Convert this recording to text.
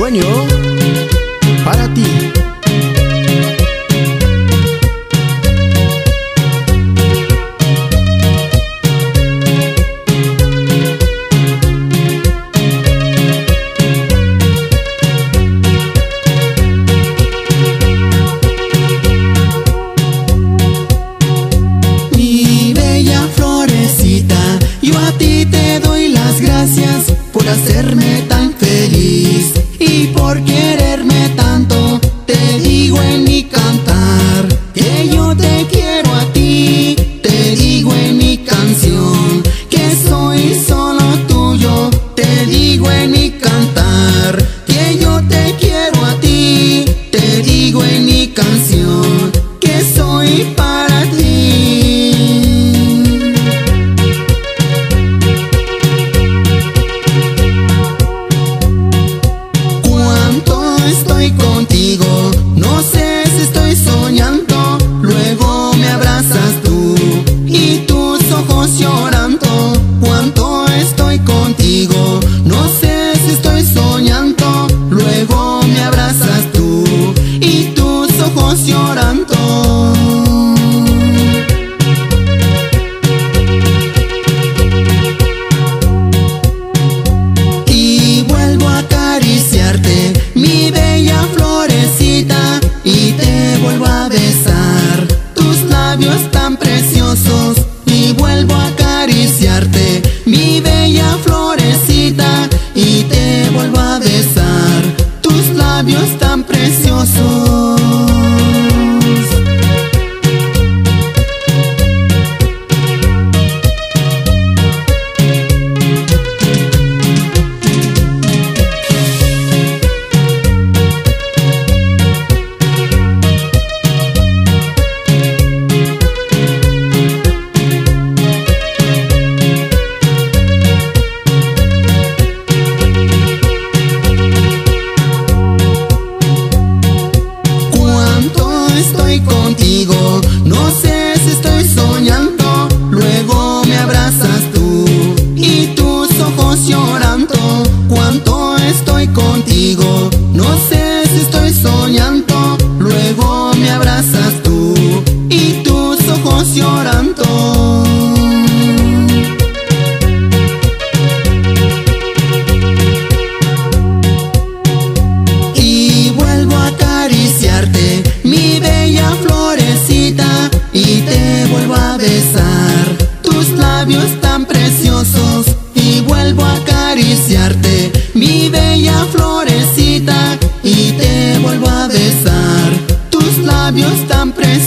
sueño para ti. Mi bella florecita, yo a ti te doy las gracias por hacerme tan feliz y por quererme tanto. Te digo en mi cantar que yo te quiero a ti. Te digo en mi canción que soy solo tuyo. Te digo en mi cantar que yo te quiero a ti. Te digo en mi canción que soy para ti. Cuánto estoy contigo, no sé si estoy soñando. Luego me abrazas tú y tus ojos llorando. Cuánto estoy contigo, no sé si estoy soñando. Luego me abrazas tú y tus ojos llorando. Y vuelvo a acariciarte, mi bella florecita, y te vuelvo a besar tus labios tan preciosos. Y vuelvo a acariciarte, mi bella florecita, y te vuelvo a besar tus labios tan preciosos. Estoy contigo, no sé si estoy soñando. Luego me abrazas tú y tus ojos llorando. Cuánto estoy contigo, no sé si estoy soñando. Luego me abrazas tú y tus ojos llorando. Y vuelvo a acariciarte, mi bella florecita, y te vuelvo a besar tus labios tan preciosos. Y vuelvo a acariciarte, mi bella florecita, y te vuelvo a besar tus labios tan preciosos.